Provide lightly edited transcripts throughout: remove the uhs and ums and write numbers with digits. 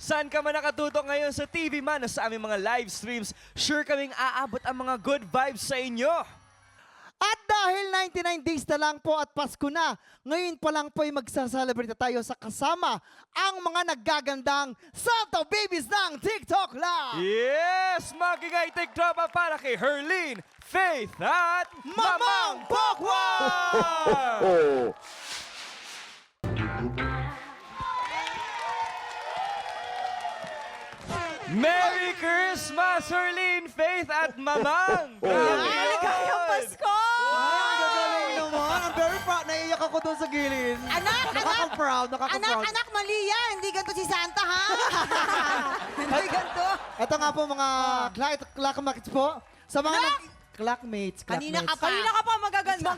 Saan ka man nakatutok ngayon sa TV man o sa aming mga live streams, sure kaming aabot ang mga good vibes sa inyo. At dahil 99 days na lang po at Pasko na, ngayon pa lang po ay magsaselebrate tayo sa kasama ang mga naggagandang Santo Babies ng TikTok Live! Yes! Magigay tiktropa para kay Herlene, Faith at Mamang Pokwa! Merry Christmas, Herlene, Faith at Mamang! Maligayang Pasko! Ang gagaling naman. I'm very proud. Naiiyak ako doon sa gilid. Anak! Nakaka-proud. Anak, mali yan. Hindi ganito si Santa, ha? Hindi ganito. Ito nga po mga clackmates po. Sa mga clackmates. Kanina ka pa magaganda.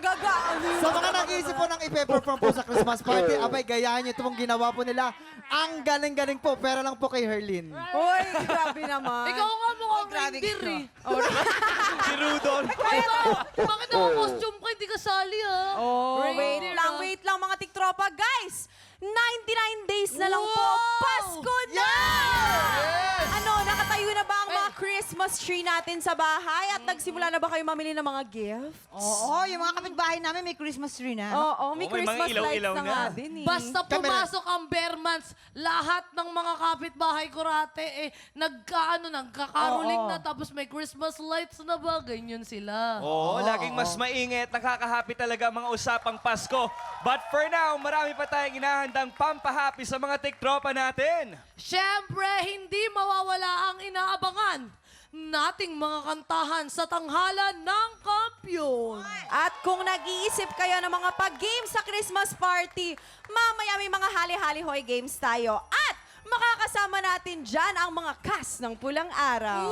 Sa mga nag-iisip po ng ipe-perform po sa Christmas party, abay, gayahin niyo ito pong ginawa po nila. Ang galing-galing po, pero lang po kay Herlene. Uy, grabe naman. Ikaw nga mukhang grabe reindeer ka. eh. Si Rudolph. Bakit ako costume ka? Hindi ka sali ha? Oh, Reindeer, wait lang mga tiktropa. Guys, 99 days na lang po. Pasko na! Ano, nakatayo na ba ang mga Christmas tree natin sa bahay? At nagsimula na ba kayo mamili ng mga gifts? Oo, yung mga kapitbahay namin may Christmas tree na. Oo, may Oo, may mga Christmas lights ilaw-ilaw na na. nga din eh. Basta pumasok ang Bearmans, lahat ng mga kapitbahay ko rate, nagkakaroling na, tapos may Christmas lights na ba? Ganyan sila. Oo, laging mas mainit, nakaka-happy talaga ang mga usapang Pasko. But for now, marami pa tayong inahandang pampahappy sa mga tiktropa natin. Siyempre, hindi mawawala ang inaabangan nating mga kantahan sa tanghalan ng kampiyon. At kung nag-iisip kayo ng mga pag-games sa Christmas party, mamaya may mga hali-hali hoy games tayo. At makakasama natin dyan ang mga cast ng Pulang Araw.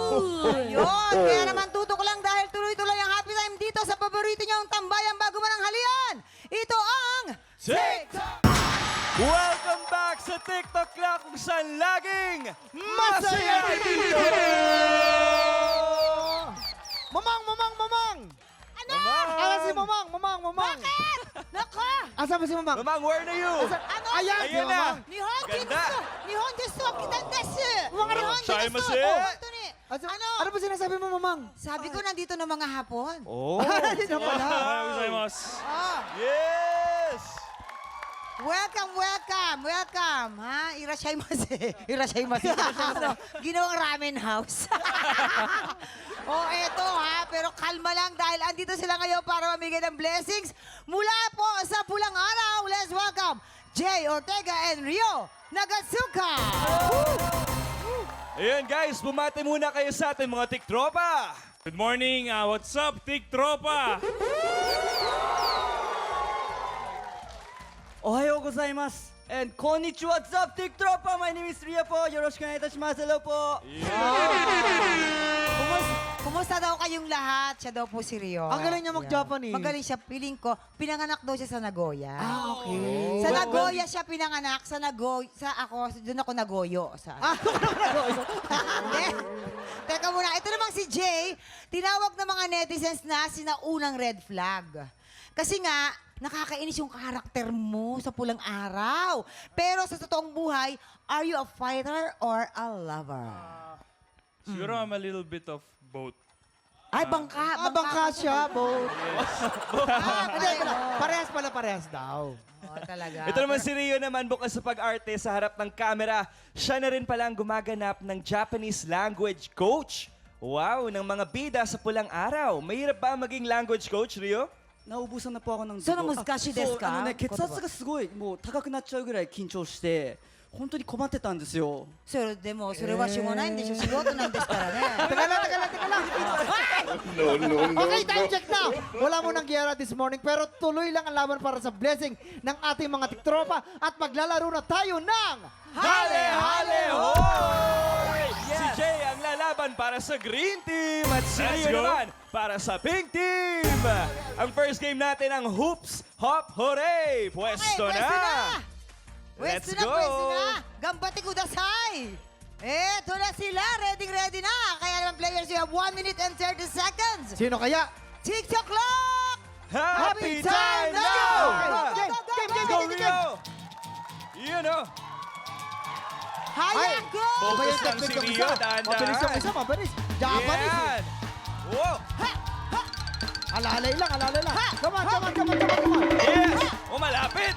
Yun, kaya naman tutok lang dahil tuloy-tuloy ang happy time dito sa paborito niyong tambayan bago man ang halian. Ito ang TikTok! Welcome back sa TikTok Clock kung saan laging masaya dito! Mamang! Mamang! Asan si Mamang? Bakit? Naka! Asan ba si Mamang? Mamang, where are you? Ano? Ayan, si Ayan na! Mamang. Nihon Ganda! desu! Nihon desu! Kita desu! Mga nihon Shaimasu! desu! Ito ni. Ano? Ano ba sinasabi mo, Mamang? Sabi ko nandito na mga hapon. Oh! Hindi na pala. Yes! Welcome! Ha? Irashaimase. Irashaimase. Ano? Ginawang ramen house. Eto ha. Pero kalma lang dahil andito sila ngayon para mamigay ng blessings mula po sa Pulang Araw. Let's welcome Jay Ortega and Rio Nagatsuka. Ayan guys, bumati muna kayo sa ating mga tiktropa. Good morning, what's up, Tiktropa? Ohayo gozaimasu. And konnichiwa, what's up, Tiktropa? My name is Ria po. Yoroshiku onegaishimasu. Hello po. Kumusta daw kayong lahat? Siya daw po si Rio. Ang galing niya mag-Japanese. Magaling siya. Feeling ko, pinanganak daw siya sa Nagoya. Okay. Sa Nagoya siya pinanganak. Doon ako nagoyo. Hindi. Teka muna, ito namang si Jay, tinawag ng mga netizens na sinaunang red flag. Kasi nga, nakakainis yung karakter mo sa Pulang Araw. Pero sa totoong buhay, are you a fighter or a lover? Siguro I'm a little bit of both. Ay, bangka. Bangka siya, bo. Hindi, Parehas daw. talaga. Ito naman si Rio naman bukas sa pag-arte sa harap ng camera. Siya na rin pala ang gumaganap ng Japanese language coach. Wow, ng mga bida sa Pulang Araw. Mahirap ba maging language coach, Rio? Naubusan na po ako ng dugo. その難しいですか？血圧がすごいもう高くなっちゃうぐらい緊張して本当に困ってたんですよ。でも、それはしょうがないんでしょ。仕事なんですからね。 Teka lang. Okay, time check na. Wala mo nang giyara this morning, pero tuloy lang ang laban para sa blessing ng ating mga tiktropa at maglalaro na tayo ng Hale, hale, hoy! Si Jay ang lalaban para sa Green Team at si Let's Rio go. naman para sa Pink Team. Ang first game natin ang Hoops Hop Hooray! Pwesto na! Let's go! Pwesto na. Gambati kudasai. Eto na sila. Ready na. Kaya naman players, you have 1 minute and 30 seconds. Sino kaya? TikTok clock! Happy time Let's now! go! Game! Go, Rio! You know. Hayang go! Focus Iba yung lang technique si yung Rio, isa. dahan-dahan. Mabilis yung isa, mabilis. Japanese. Yan! Wow! Alalay lang, alalay lang. Come on, come on, come on, come on, come on. Yes! Oh, malapit!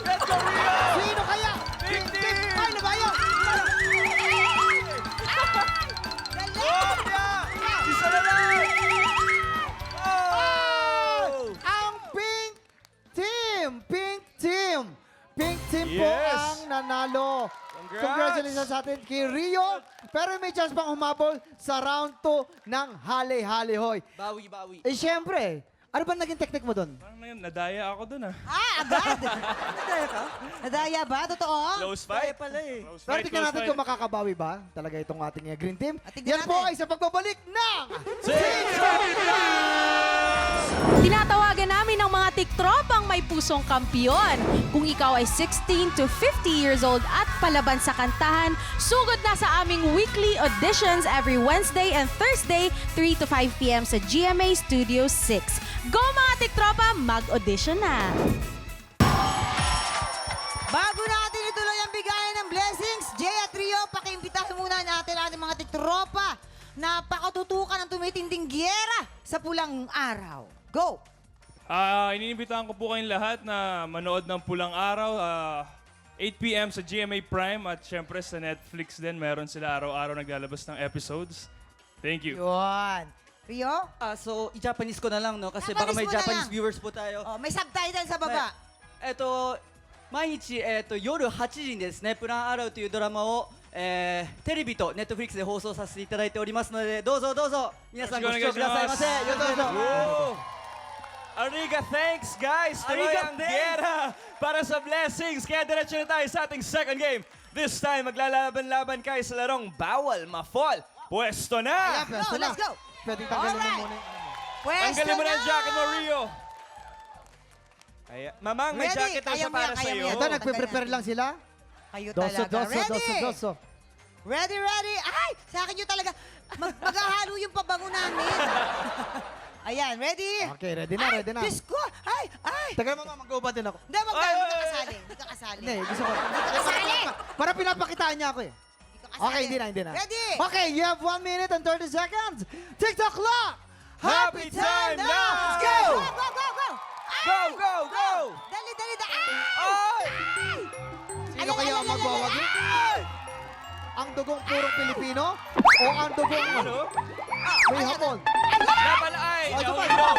Let's go, Rio! Sino kaya? Big team! Ay, nabayo! Oh, yeah! Isa na lang! Oh! Ang Pink Team! Pink Team! Pink Team po Yes. ang nanalo. Congrats. Congratulations sa atin kay Rio. Pero may chance pang humabol sa round 2 ng Hali-Hali Hoy. Bawi. Eh, syempre, ano ba naging technique mo doon? Parang na yun, nadaya ako dun ah. Agad! Nadaya ka? Nadaya ba? Totoo? Close fight. Pala eh. Close Pero fight, tignan close natin fight. kung makakabawi ba talaga itong ating Green Team. Tignan Yan po natin. ay sa pagbabalik ng Tinatawagan namin ang mga tiktropang may pusong kampiyon. Kung ikaw ay 16 to 50 years old at palaban sa kantahan, sugod na sa aming weekly auditions every Wednesday and Thursday, 3 to 5 p.m. sa GMA Studio 6. Go mga tiktropa, mag-audition na! Bago natin ituloy ang bigayan ng blessings, Jay at Rio, pakiimbitahan muna natin ang ating mga tiktropa na pakatutukan ng tumitinding giyera sa pulang araw. Go! Iniimbitahan ko po kayong lahat na manood ng Pulang Araw. 8 p.m. sa GMA Prime at syempre sa Netflix din. Meron sila araw-araw naglalabas ng episodes. Thank you. Yun. Rio? So, i-Japanese ko na lang, no? Kasi Japanese baka may mo na Japanese lang. viewers po tayo. Oh, may subtitle sa baba. 毎日、夜8時にですね、プランアラウというドラマを、テレビとネットフリックスで放送させていただいておりますので、どうぞどうぞ皆さんご視聴くださいませ。よろしくお願いします。 Whoa! Ariga, thanks guys! Tuloy Ariga, ang thanks! gera para sa blessings. Kaya diretso na tayo sa ating second game. This time, maglalaban-laban kayo sa larong Bawal Ma-Fall. Pwesto na! Ayan, pwesto na. let's go. Pwedeng tanggalin mo Alright. muna yung... Pwesto Tanggalin mo na na! ang jacket mo, Rio. Ayan. Mamang, may Ready? jacket daw Kaya siya mo para yan, kaya sa'yo. mo yan. Ito, nagpe-prepare lang sila. Kayo Doso, talaga. doso, Ready? doso, doso. Ready, ready. Ay, sa akin yun talaga. Maghahalo yung pabango namin. Ayan, ready? Okay, ready na, ready na. Diyos ko! Ay! Tagal mo, mag-ubad din ako. Hindi, wag ka. Hindi ka kasali. Hindi ka kasali. Hindi, gusto ko. Hindi ka kasali. Para pinapakitaan niya ako eh. Hindi ka kasali. Okay, hindi na, hindi na. Ready? Okay, you have 1 minute and 30 seconds. TikTok clock! Happy time now! Let's go! Go, go, go, go! Go, go, go! Dali, dali, dali. Ay! Ay! Sino kaya ang magwawagi? Ang dugong purong Pilipino? O ang dugong Ano? may hapon? Laban ay! Oh, Yahoo, sabay. Rio.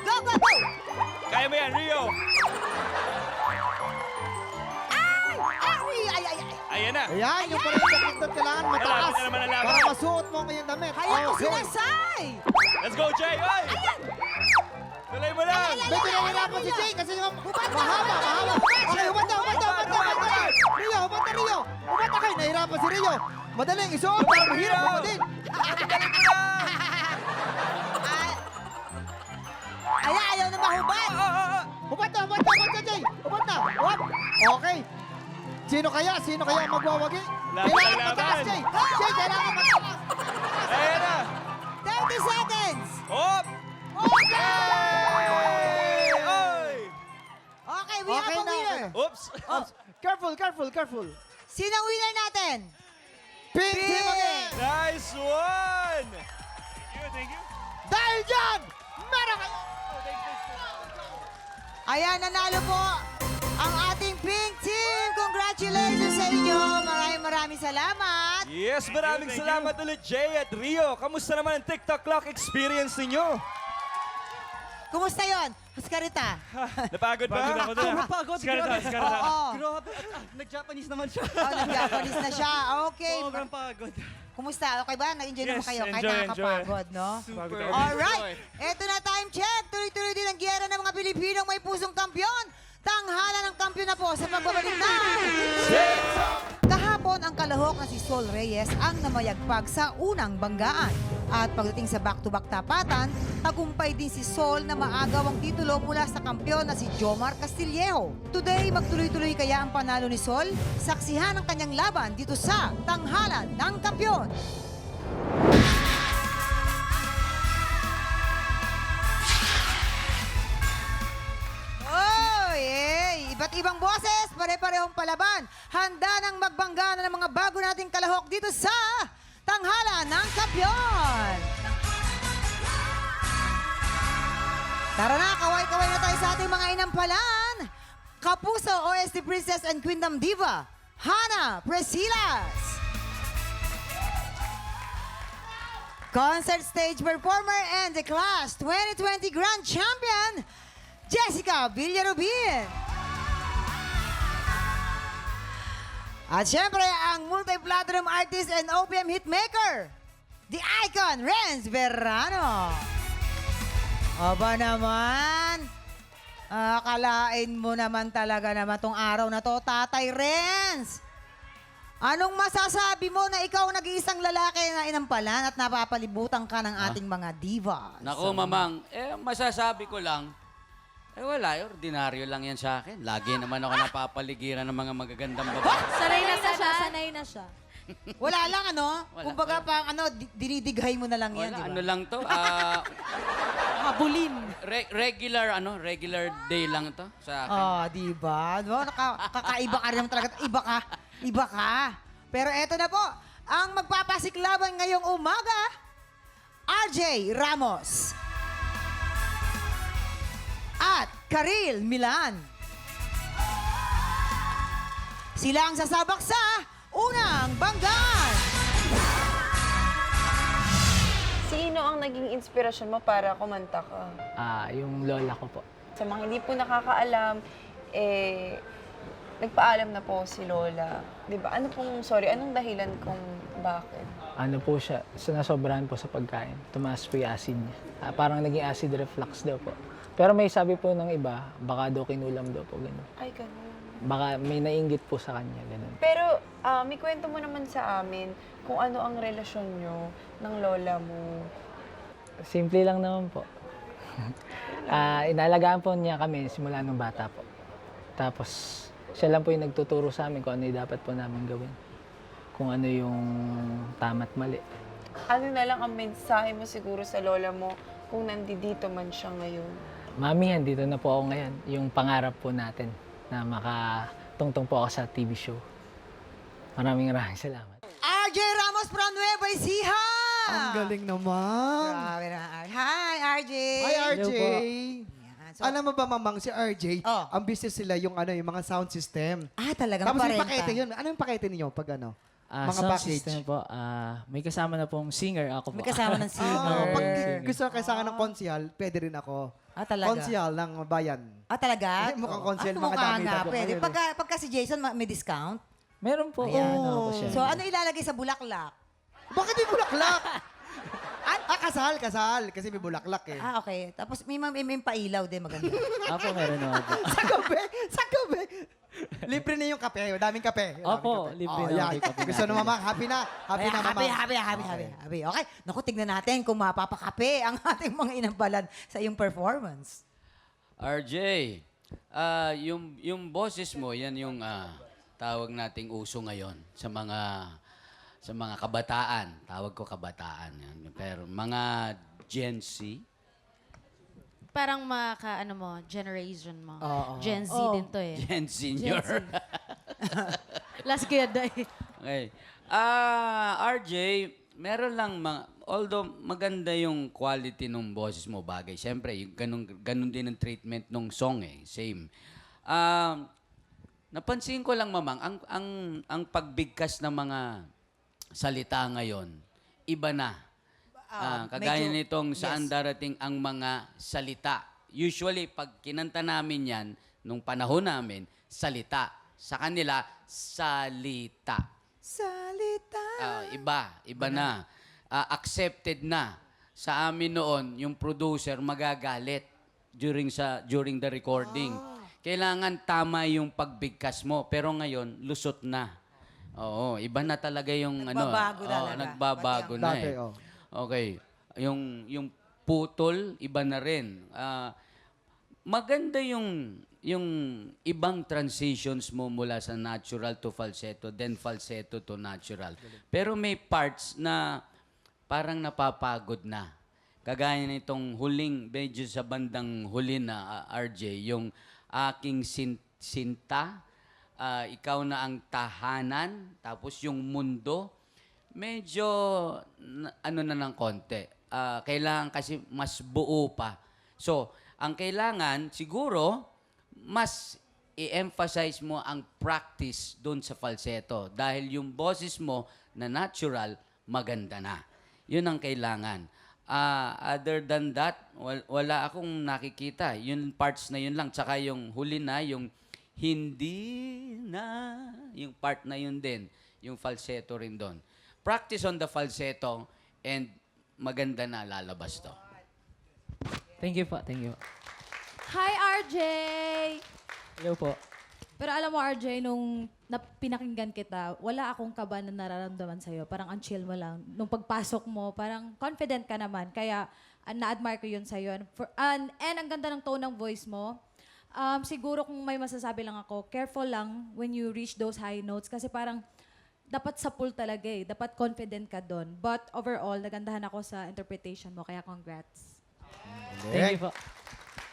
Go, go, go! Kaya mo yan, Rio. Ay! Ay! Ay! Ay! Ayan na. Ayan, yung parang technique doon kailangan mataas. Malapit na naman ang laban. Para masuot mo ngayong damit. Kaya ko Okay. sinasay! Let's go, Jay! Ay! Tuloy mo lang! Medyo nahihirapan si Jay kasi yung Hubad na, mahaba, hubad na, mahaba. hubad. Okay, hubad na, hubad na, hubad na, hubad na. Rio, hubad na, Rio. Hubad na kayo, nahihirapan si Rio. Madaling isuot, para mahirap Rio. humadin. Galing mo lang! Ay, ayaw na mahubad! Hubad na, Jay. Hubad na. Hubad. Okay. Sino kaya magwawagi? Laban, Kailangan laban. mataas, Jay. Jay, kailangan mataas. Ayan na! 30 seconds! Hop! Okay! Ay! Okay, we have a na, winner. Oops! Oops. Careful. Sino ang winner natin? Pink team again. Nice one! Thank you. Dahil dyan, meron kayo. Ayan, nanalo po ang ating Pink Team. Congratulations sa inyo. Maraming salamat. Yes, maraming Thank you. salamat ulit, Jay at Rio. Kamusta naman ang TikTok clock experience ninyo? Kumusta yon? Oscarita? Napagod Pagod ba? ako dun. Pagod, Skarita, grabe. skarita. Oo. Grabe, nag-Japanese naman siya. Oh, nag-Japanese na siya. Okay. Sobrang pagod. Kumusta? Okay ba? Nag-enjoy naman Yes, kayo kahit enjoy, nakakapagod, no? Pagod ako. Alright. Eto na time check. Tuloy-tuloy din ang giyera ng mga Pilipinong may pusong kampyon. Tanghala ng kampyon na po sa pagbabalik na. Kahapon ang kalahok na si Sol Reyes ang namayagpag sa unang banggaan. At pagdating sa back-to-back tapatan, tagumpay din si Sol na maagaw ang titulo mula sa kampyon na si Jomar Castillejo. Today, magtuloy-tuloy kaya ang panalo ni Sol? Saksihan ang kanyang laban dito sa Tanghalan ng Kampyon. Oh, iba't Iba't ibang boses, pare-parehong palaban. Handa ng magbangga na ng mga bago nating kalahok dito sa Tanghalan ng Kampiyon. Tara na, kaway-kaway na tayo sa ating mga inampalan. Kapuso, OST Princess and Queendom Diva, Hannah Presilas. Concert stage performer and the Class 2020 Grand Champion, Jessica Villarubin. At syempre, ang multi-platinum artist and OPM hitmaker, the icon, Renz Verano. Aba naman, akalain mo naman talaga naman tong araw na to, Tatay Renz. Anong masasabi mo na ikaw nag-iisang lalaki na inampalan at napapalibutan ka ng ating mga divas? Naku, mamang, masasabi ko lang, wala, ordinaryo lang yan sa akin. Lagi naman ako napapaligiran ng mga magagandang babae. Sanay na siya. Wala lang, ano? Wala, Kumbaga wala. pang dinidighay mo na lang yan, Wala, di ba? ano lang to, Habulin. regular day lang to sa akin. Di ba? Diba? Kakaiba ka rin naman talaga. Iba ka. Pero eto na po, ang magpapasiklaban ngayong umaga, RJ Ramos. At Karil Milan. Sila ang sasabak sa unang banggan. Sino ang naging inspirasyon mo para kumanta ka? Yung lola ko po. Sa mga hindi po nakakaalam, nagpaalam na po si Lola. Di ba? Anong dahilan kung bakit? Ano po siya, nasobrahan po sa pagkain. Tumaas po yung acid niya. Parang naging acid reflux daw po. Pero may sabi po ng iba, baka daw kinulam daw po, gano'n. Ay, ganun. Baka may nainggit po sa kanya, gano'n. Pero may kwento mo naman sa amin kung ano ang relasyon nyo ng lola mo. Simple lang naman po. Inalagaan po niya kami simula nung bata po. Tapos, siya lang po yung nagtuturo sa amin kung ano yung dapat po namin gawin. Kung ano yung tama't mali. Ano na lang ang mensahe mo siguro sa lola mo kung nandito man siya ngayon? Mami, andito na po ako ngayon. Yung pangarap po natin na makatungtong po ako sa TV show. Maraming salamat. RJ Ramos from Nueva Ecija. Ang galing naman. Grabe na. Hi, RJ. Hi, RJ. Hello po. Yan. So, Alam mo ba, mamang, si RJ, Oh. ang business sila yung mga sound system. talagang Tapos may parenta. pakete yun. Ano yung pakete ninyo pag mga Sound package? system po, may kasama na pong singer ako po. May kasama ng singer. Pag gusto ka kailangan ng konsyal, pwede rin ako. Talaga? Konsyal ng bayan. Talaga? Mukhang konsyal, mga Mukha dami nga, tayo pwede. ngayon eh. Pagka si Jason, may discount? Meron po. Ano po siya. So, ano ilalagay sa bulaklak? Bakit may bulaklak? Kasal. Kasi may bulaklak eh. Okay. Tapos may pailaw din, maganda. Apo, meron naman po. Sa gabi. Libre na yung kape. Daming kape. Opo, Daming libre na yan. yung kape Gusto na mamang, happy na. Happy na mamang. Happy. Okay. Naku, tignan natin kung mapapakape ang ating mga inampalan sa iyong performance. RJ, yung boses mo, yan yung tawag nating uso ngayon sa mga kabataan. Tawag ko kabataan. Yan. Pero mga Gen Z, Parang generation mo. Oo. Gen Z din to eh. Gen Senior. Last kid eh. Okay. RJ, meron lang although maganda yung quality ng boses mo, bagay. Siyempre, yung ganun din ang treatment ng song eh. Same. Napansin ko lang, mamang, ang pagbigkas ng mga salita ngayon, iba na. Kagaya medyo- nitong saan yes. darating ang mga salita. Usually, pag kinanta namin yan, nung panahon namin, salita. Sa kanila, salita. Salita. Iba na. Accepted na. Sa amin noon, yung producer magagalit during the recording. Kailangan tama yung pagbigkas mo. Pero ngayon, lusot na. Oo, iba na talaga yung Nagbabago talaga. nagbabago na Dati, eh. oh. Okay. Yung putol, iba na rin. Maganda yung ibang transitions mo mula sa natural to falsetto, then falsetto to natural. Pero may parts na parang napapagod na. Kagaya nitong medyo sa bandang huli na, RJ, yung aking sinta, ikaw na ang tahanan, tapos yung mundo, medyo ano na ng konti. Kailangan kasi mas buo pa. So, ang kailangan siguro, mas i-emphasize mo ang practice doon sa falsetto dahil yung boses mo na natural, maganda na. Yun ang kailangan. Other than that, wala akong nakikita. Yung parts na yun lang. Tsaka yung huli na, yung hindi na, yung part na yun din. Yung falsetto rin doon. Practice on the falsetto and maganda na lalabas to. Thank you po, thank you. Hi, RJ! Hello po. Pero alam mo, RJ, nung pinakinggan kita, wala akong kaba na nararamdaman sa'yo. Parang ang chill mo lang. Nung pagpasok mo, parang confident ka naman. Kaya na-admire ko yun sa'yo. And ang ganda ng tone ng voice mo. Siguro kung may masasabi lang ako, careful lang when you reach those high notes. Kasi parang dapat sa pool talaga eh. Dapat confident ka doon. But overall, nagandahan ako sa interpretation mo. Kaya congrats. Thank you po.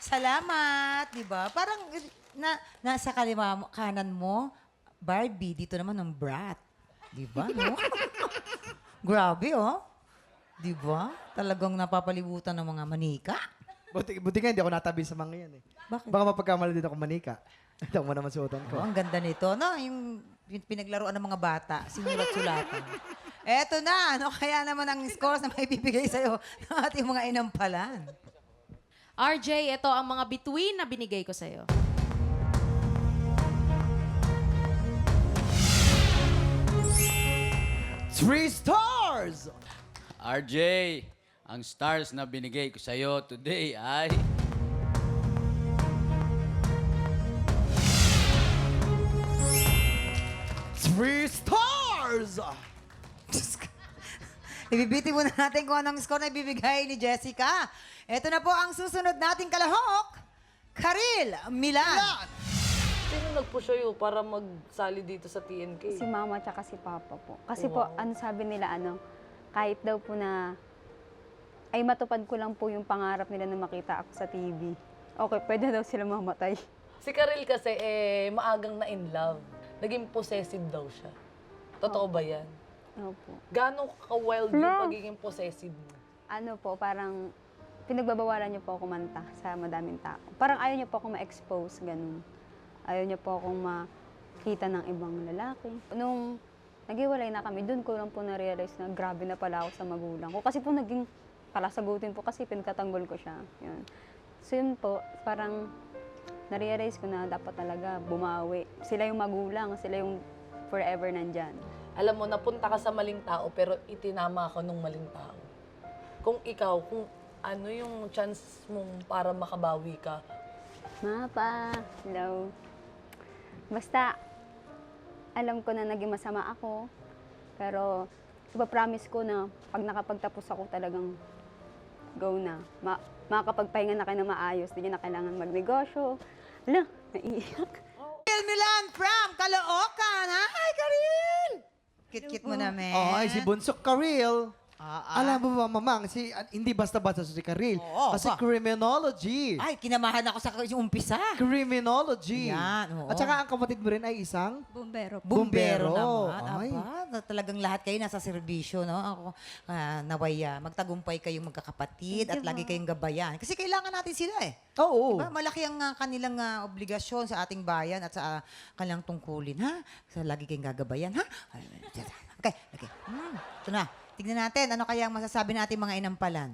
Salamat, di ba? Parang nasa kanan mo, Barbie, dito naman ng brat. Di ba, no? Grabe, oh. Di ba? Talagang napapalibutan ng mga manika. Buti nga, hindi ako natabi sa mga yan eh. Bakit? Baka mapagkamali din ako manika. Ito mo naman suotan ko. Oh, ang ganda nito, no? Yung pinaglaruan ng mga bata, sinulat-sulatan. Eto na, ano kaya naman ang scores na may bibigay sa'yo ng ating mga inampalan? RJ, ito ang mga bituin na binigay ko sa'yo. Three stars! RJ, ang stars na binigay ko sa'yo today ay... Three stars! Ibibiti muna natin kung anong score na ibibigay ni Jessica. Ito na po ang susunod nating kalahok. Karil Milan. Sino nag-push sa'yo para magsali dito sa TNK? Si mama tsaka si papa po. Kasi po, ano sabi nila, kahit daw po na, ay matupad ko lang po yung pangarap nila na makita ako sa TV. Okay, pwede daw sila mamatay. Si Karil kasi, maagang na in love. Naging possessive daw siya. Totoo ba yan? Opo. Gano'ng ka-wild yung pagiging possessive mo? Ano po, parang pinagbabawalan niyo po ako kumanta sa madaming tao. Parang ayaw niyo po akong ma-expose, ganun. Ayaw niyo po akong makita ng ibang lalaki. Nung naghiwalay na kami, doon ko lang po na-realize na grabe na pala ako sa magulang ko. Kasi po naging palasagutin po kasi pinagtatanggol ko siya. Yun. So yun po, parang na-realize ko na dapat talaga bumawi. Sila yung magulang, sila yung forever nandyan. Alam mo, napunta ka sa maling tao, pero itinama ka nung maling tao. Kung ikaw, kung ano yung chance mong para makabawi ka? Mapa, hello. Basta, alam ko na naging masama ako, pero ipapromise ko na pag nakapagtapos ako talagang go na. Makakapagpahinga na kayo na maayos, hindi na kailangan magnegosyo. Hala, naiiyak. Karil Milan from Caloocan. Hi, Karil! Kit-kit mo namin. Oh, ay, si Bunsok Karil. Alam mo ba, mamang, hindi basta-basta si Karil. Oo, Kasi criminology. Ay, kinamahan ako sa umpisa. Criminology. Yan, oo. At saka ang kapatid mo rin ay isang Bumbero. Bumbero. Bumbero naman. Ay. Aba, talagang lahat kayo nasa serbisyo, no? Ako, naway, magtagumpay kayong magkakapatid at lagi kayong gabayan. Kasi kailangan natin sila eh. Oo. Diba? Malaki ang kanilang obligasyon sa ating bayan at sa kanilang tungkulin, ha? So, lagi kayong gagabayan, ha? Okay. Ito na. Tignan natin, ano kaya ang masasabi natin mga inampalan?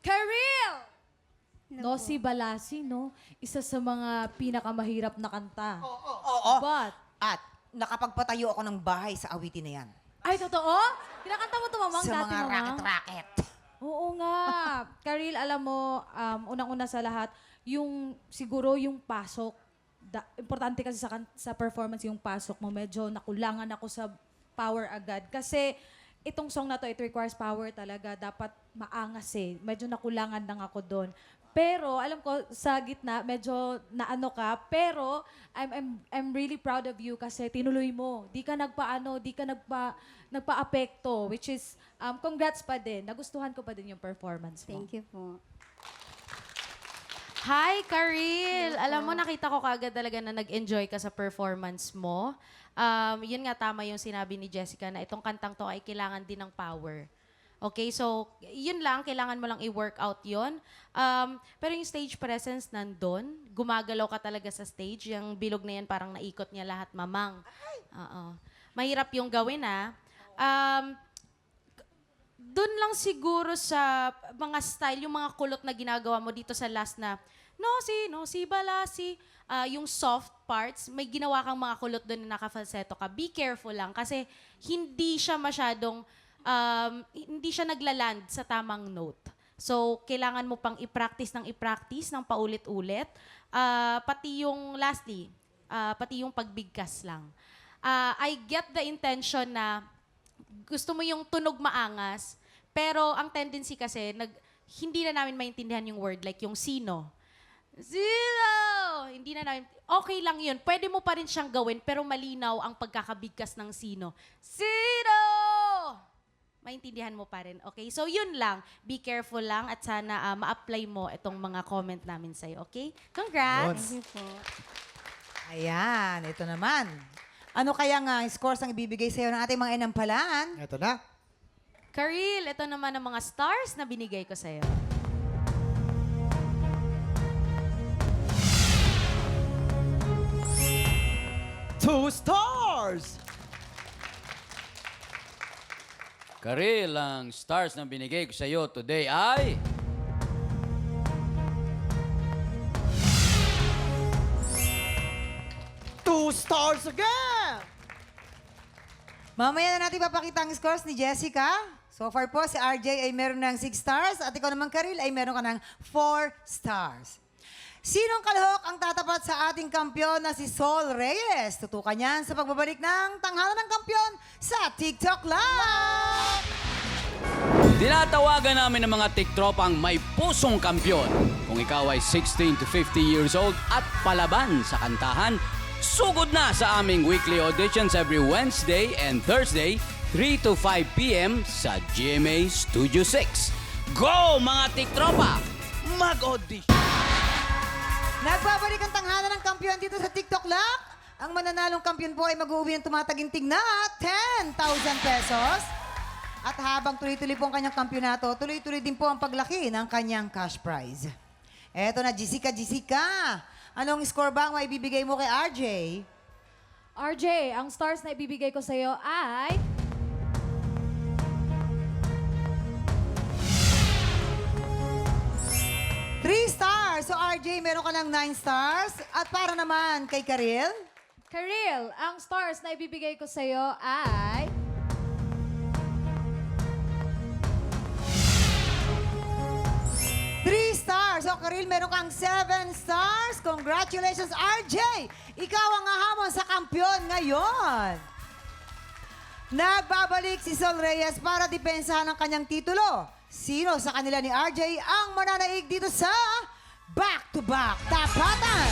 Karil! Nosy Balasi, no? Isa sa mga pinakamahirap na kanta. Oo. But, At nakapagpatayo ako ng bahay sa awitin na yan. ay, totoo? Kinakanta mo ito, mamang, Sa dati, mga mamang? racket-racket. Oo nga. Karil, alam mo, unang-una sa lahat, siguro yung pasok, importante kasi sa performance yung pasok mo, medyo nakulangan ako sa power agad. Kasi itong song na to, it requires power talaga. Dapat maangas eh. Medyo nakulangan lang ako doon. Pero alam ko sa gitna medyo naano ka, pero I'm really proud of you kasi tinuloy mo. Di ka nagpa-apekto, which is congrats pa din. Nagustuhan ko pa din yung performance mo. Thank you po. Hi, Karil! Alam mo, nakita ko kaagad talaga na nag-enjoy ka sa performance mo. Yun nga, tama yung sinabi ni Jessica na itong kantang to ay kailangan din ng power. Okay, so yun lang, kailangan mo lang i-workout yun. Pero yung stage presence nandun, gumagalaw ka talaga sa stage. Yung bilog na yan, parang naikot niya lahat, mamang. Oo. Mahirap yung gawin, doon lang siguro sa mga style, yung mga kulot na ginagawa mo dito sa last na, no si balasi, yung soft parts, may ginawa kang mga kulot doon na naka-falsetto ka. Be careful lang kasi hindi siya masyadong, hindi siya naglaland sa tamang note. So, kailangan mo pang i-practice ng paulit-ulit. Pati yung, lastly, pati yung pagbigkas lang. I get the intention na gusto mo yung tunog maangas, pero ang tendency kasi, hindi na namin maintindihan yung word, like yung sino. Sino! Hindi na namin, okay lang yun. Pwede mo pa rin siyang gawin, pero malinaw ang pagkakabigkas ng sino. Sino! Maintindihan mo pa rin. Okay? So, yun lang. Be careful lang at sana ma-apply mo itong mga comment namin sa'yo. Okay? Congrats! Yun. Ayan, ito naman. Ano kaya nga scores ang ibibigay sa'yo ng ating mga inampalaan? Ito na. Karil, ito naman ang mga stars na binigay ko sa'yo. Two stars! Karil, ang stars na binigay ko sa iyo today ay... Two stars again! Mamaya na natin papakita ang scores ni Jessica. So far po, si RJ ay meron ng 6 stars at ikaw naman, Karil, ay meron ka ng 4 stars. Sinong kalahok ang tatapat sa ating kampyon na si Sol Reyes? Tutukan yan sa pagbabalik ng Tanghalan ng Kampyon sa TikTok Live! Tinatawagan namin ng mga tiktropang may pusong kampyon. Kung ikaw ay 16 to 50 years old at palaban sa kantahan, sugod na sa aming weekly auditions every Wednesday and Thursday, 3 to 5 p.m. sa GMA Studio 6. Go, mga tiktropa! Mag-audition! Nagbabalik ang Tanghalan ng Kampyon dito sa TikTok Live. Ang mananalong kampyon po ay mag-uuwi ng tumatagintig na 10,000 pesos. At habang tuloy-tuloy po ang kanyang kampyonato, tuloy-tuloy din po ang paglaki ng kanyang cash prize. Eto na, Jessica. Anong score ba ang maibibigay mo kay RJ? RJ, ang stars na ibibigay ko sa'yo ay... Three stars. So RJ, meron ka ng 9 stars. At para naman kay Karil? Karil, ang stars na ibibigay ko sa'yo ay... 3 stars. So, Karil, meron kang 7 stars. Congratulations, RJ! Ikaw ang hahamon sa kampyon ngayon. Nagbabalik si Sol Reyes para depensahan ang kanyang titulo. Sino sa kanila ni RJ ang mananaig dito sa back-to-back tapatan?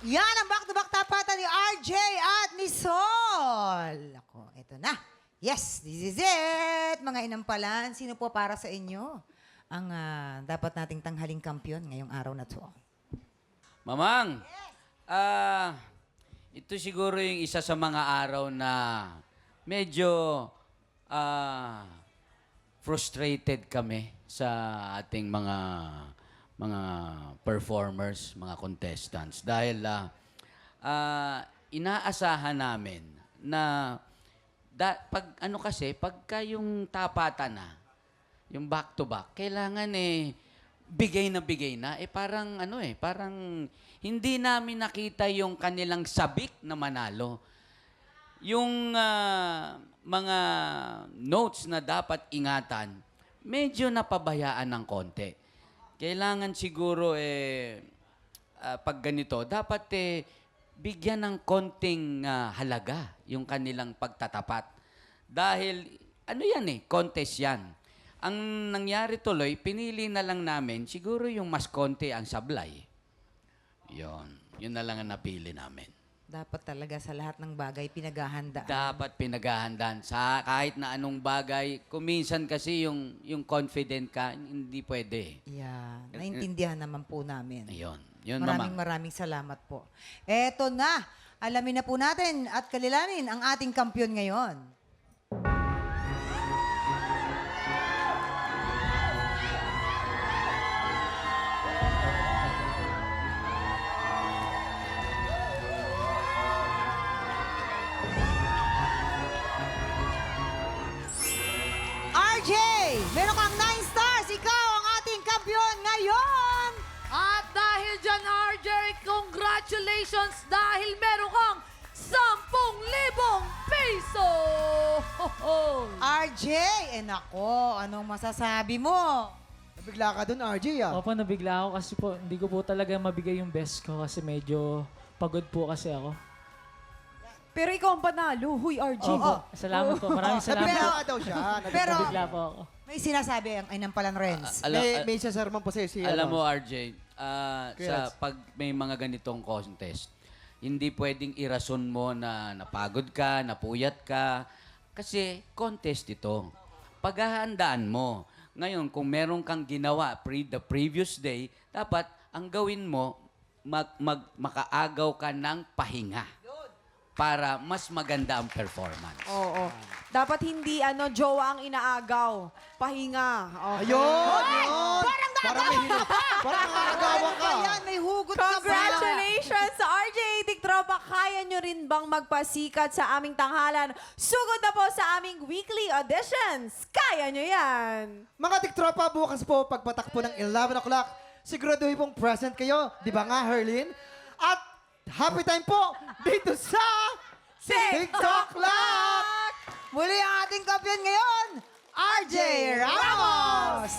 Yan ang back-to-back tapatan ni RJ at ni Sol. Ako, ito na. Yes, this is it. Mga inampalan, sino po para sa inyo ang dapat nating tanghaling kampyon ngayong araw na to? Mamang, ito siguro yung isa sa mga araw na medyo frustrated kami sa ating mga performers, mga contestants. Dahil inaasahan namin na pagka yung tapatan na, yung back-to-back, kailangan bigay na. Parang hindi namin nakita yung kanilang sabik na manalo. Yung mga notes na dapat ingatan, medyo napabayaan ng konti. Kailangan siguro, pag ganito, dapat bigyan ng konting halaga yung kanilang pagtatapat. Dahil, contest yan. Ang nangyari tuloy, pinili na lang namin, siguro yung mas konti ang sablay. Yun na lang ang napili namin. Dapat talaga sa lahat ng bagay pinaghahandaan. Dapat pinaghahandaan sa kahit na anong bagay. Kuminsan kasi yung confident ka, hindi pwede. Yeah, naintindihan naman po namin. Ayun. Yun, Maraming salamat po. Eto na, alamin na po natin at kalilanin ang ating kampiyon ngayon. RJ, meron kang 9 stars. Ikaw ang ating kampiyon ngayon. At dahil dyan, RJ, congratulations dahil meron kang 10,000 piso! RJ, nako, anong masasabi mo? Nabigla ka dun, RJ, ah. Opo, nabigla ako kasi po, hindi ko po talaga mabigay yung best ko kasi medyo pagod po kasi ako. Pero ikaw ang panalo. Huy, RJ. Opo, salamat po. Maraming salamat po. Nabigla daw siya. Pero Nabigla po ako. may sinasabi ang ay nampalan Renz. May sasermon po sa'yo si Alam mo, ano. RJ, sa pag may mga ganitong contest, hindi pwedeng irason mo na napagod ka, napuyat ka, kasi contest ito. Paghahandaan mo. Ngayon, kung meron kang ginawa the previous day, dapat ang gawin mo, makaagaw ka ng pahinga para mas maganda ang performance. Oo. Dapat hindi jowa ang inaagaw. Pahinga. Okay. Ayun! Parang nakakagawa ka. Ayan, may hugot ka pala. Congratulations sa RJ Tiktropa. Kaya nyo rin bang magpasikat sa aming tanghalan? Sugod na po sa aming weekly auditions. Kaya nyo yan. Mga tiktropa, bukas po, pagpatak po ng 11 o'clock, siguraduhin pong present kayo. Di ba nga, Herlin? At happy time po dito sa TikTok Lock! Muli ang ating kampiyon ngayon, RJ Ramos!